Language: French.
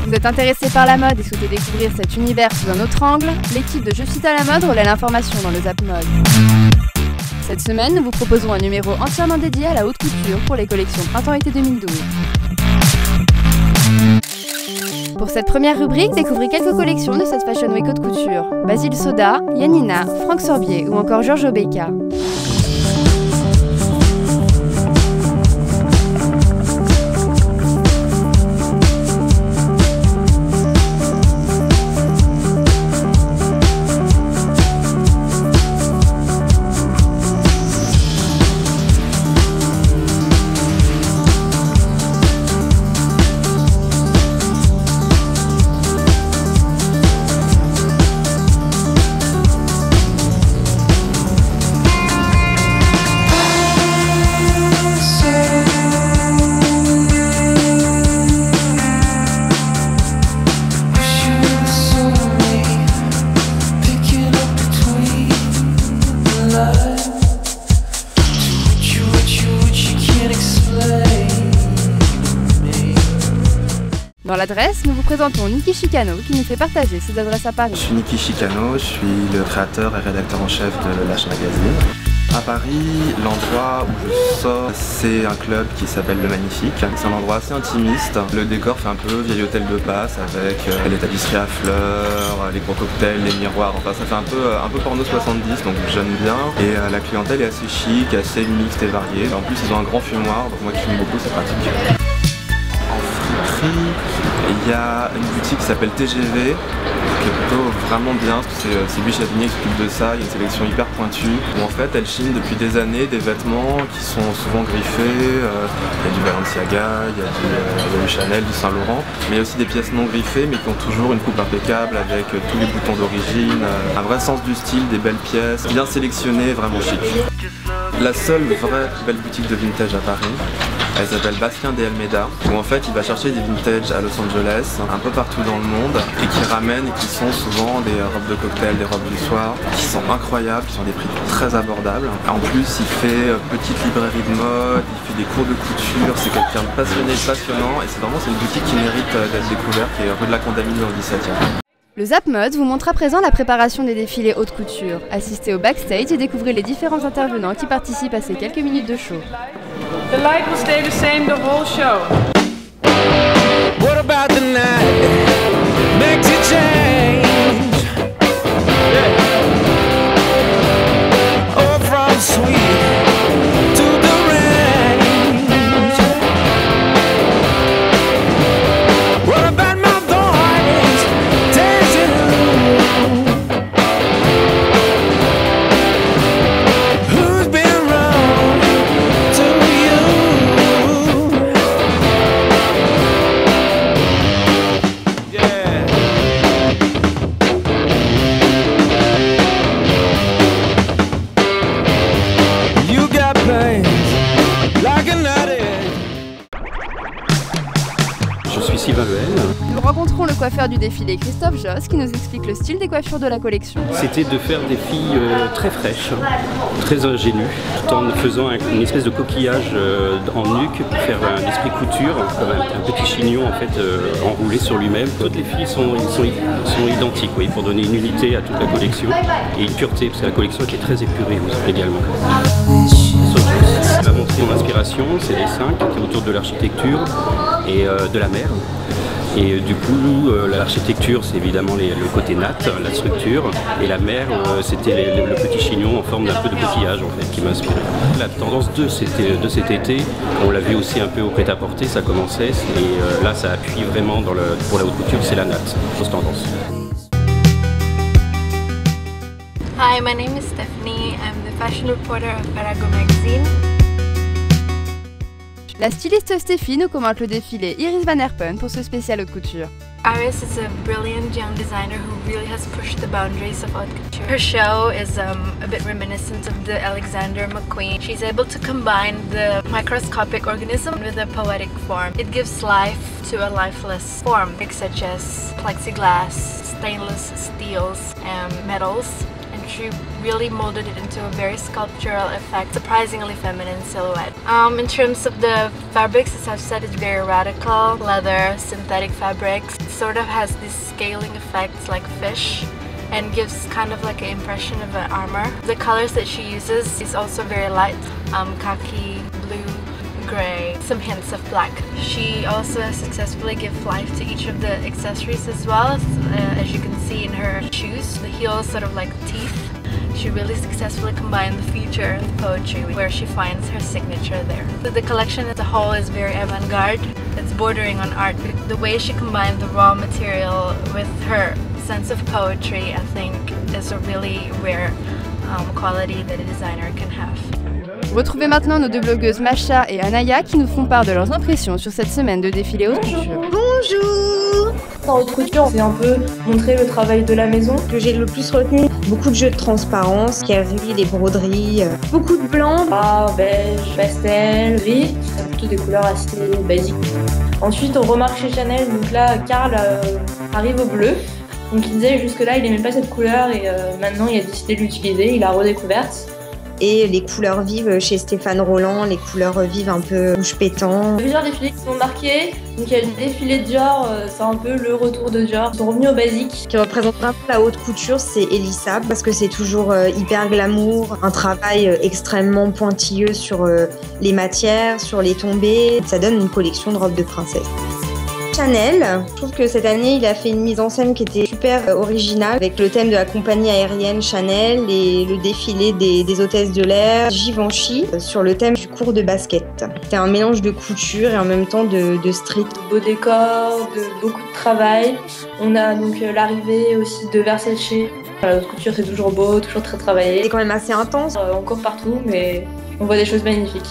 Vous êtes intéressé par la mode et souhaitez découvrir cet univers sous un autre angle? L'équipe de Je Fit à la mode relaie l'information dans le Zap Mode. Cette semaine, nous vous proposons un numéro entièrement dédié à la haute couture pour les collections Printemps-été 2012. Pour cette première rubrique, découvrez quelques collections de cette Fashion Week haute couture. Basile Soda, Yanina, Franck Sorbier ou encore Giorgio Becca. Dans l'adresse, nous vous présentons Niki Chicano qui nous fait partager ses adresses à Paris. Je suis Niki Chicano, je suis le créateur et rédacteur en chef de Lâche Magazine. À Paris, l'endroit où je sors, c'est un club qui s'appelle Le Magnifique. C'est un endroit assez intimiste. Le décor fait un peu vieil hôtel de passe avec les tapisseries à fleurs, les gros cocktails, les miroirs. Enfin, ça fait un peu porno 70, donc j'aime bien. Et la clientèle est assez chic, assez mixte et variée. En plus, ils ont un grand fumoir, donc moi qui fume beaucoup, c'est pratique. Il y a une boutique qui s'appelle TGV qui est plutôt vraiment bien, parce que c'est Louis Chavigny qui s'occupe de ça. Il y a une sélection hyper pointue où en fait elle chine depuis des années des vêtements qui sont souvent griffés. Il y a du Balenciaga, il y a du Chanel, du Saint Laurent, mais il y a aussi des pièces non griffées mais qui ont toujours une coupe impeccable avec tous les boutons d'origine, un vrai sens du style, des belles pièces, bien sélectionnées, vraiment chic. La seule vraie belle boutique de vintage à Paris, elle s'appelle Bastien de Almeida, où en fait il va chercher des vintage à Los Angeles, un peu partout dans le monde, et qui ramènent et qui sont souvent des robes de cocktail, des robes du soir, qui sont incroyables, qui sont des prix très abordables. En plus il fait petite librairie de mode, il fait des cours de couture, c'est quelqu'un de passionné, passionnant, et c'est une boutique qui mérite d'être découverte, qui est rue de la Condamine dans le 17e. Le Zap Mode vous montre à présent la préparation des défilés haute couture. Assistez au backstage et découvrez les différents intervenants qui participent à ces quelques minutes de show. The light will stay the same the whole show. What about the night makes you change? Yeah. Oh, from sweet to the range. What about my voice tells you who's been wrong to you? Je suis Sylvain Lehel. Nous rencontrons le coiffeur du défilé Christophe Josse qui nous explique le style des coiffures de la collection. C'était de faire des filles très fraîches, très ingénues, tout en faisant une espèce de coquillage en nuque pour faire un esprit couture, comme un petit chignon en fait enroulé sur lui-même. Toutes les filles sont identiques, oui, pour donner une unité à toute la collection et une pureté, parce que la collection était très épurée également. Il m'a montré mon inspiration, ses dessins qui étaient autour de l'architecture et de la mer. Et du coup, l'architecture, c'est évidemment le côté nat, la structure, et la mer, c'était le petit chignon en forme d'un peu de coquillage en fait, qui m'a inspiré. La tendance de cet été, on l'a vu aussi un peu au prêt-à-porter, ça commençait, et là, ça appuie vraiment pour la haute couture, c'est la natte, grosse tendance. Hi, my name is Stephanie. I'm the fashion reporter of Parago Magazine. La styliste Stéphie nous commente le défilé Iris Van Herpen pour ce spécial haute couture. Iris is a brilliant young designer who really has pushed the boundaries of haute couture. Her show is a bit reminiscent of the Alexander McQueen. She's able to combine the microscopic organism with a poetic form. It gives life to a lifeless form, such as plexiglass, stainless steels, and metals. She really molded it into a very sculptural effect, surprisingly feminine silhouette. In terms of the fabrics, as I've said, it's very radical. Leather, synthetic fabrics. It's sort of has these scaling effects like fish and gives kind of like an impression of an armor. The colors that she uses is also very light, khaki, blue, grey, some hints of black. She also successfully gives life to each of the accessories as well, as you can see in her shoes. The heels sort of like teeth. She really successfully combined the feature with poetry, where she finds her signature there. So the collection as a whole is very avant-garde. It's bordering on art. The way she combined the raw material with her sense of poetry, I think, is a really rare quality that a designer can have. Retrouvez maintenant nos deux blogueuses Masha et Anaya qui nous font part de leurs impressions sur cette semaine de défilé haute couture. Bonjour! En haute couture, c'est un peu montrer le travail de la maison. Ce que j'ai le plus retenu, beaucoup de jeux de transparence, carrés, des broderies, beaucoup de blanc, beige, pastel, gris, c'est plutôt des couleurs assez basiques. Ensuite, on remarque chez Chanel, donc là, Karl arrive au bleu. Donc il disait jusque-là, il n'aimait pas cette couleur et maintenant il a décidé de l'utiliser, il l'a redécouverte. Et les couleurs vives chez Stéphane Roland, les couleurs vives un peu rouge pétant. Plusieurs défilés qui sont marqués, donc il y a le défilé de Dior, c'est un peu le retour de Dior. Ils sont revenus aux basiques. Ce qui représente un peu la haute couture, c'est Elissa, parce que c'est toujours hyper glamour, un travail extrêmement pointilleux sur les matières, sur les tombées. Ça donne une collection de robes de princesse. Chanel, je trouve que cette année il a fait une mise en scène qui était super originale avec le thème de la compagnie aérienne Chanel et le défilé des hôtesses de l'air Givenchy sur le thème du cours de basket. C'était un mélange de couture et en même temps de street. Beau décor, de beaucoup de travail. On a donc l'arrivée aussi de Versace. La haute couture c'est toujours beau, toujours très travaillé. C'est quand même assez intense. On court partout mais on voit des choses magnifiques.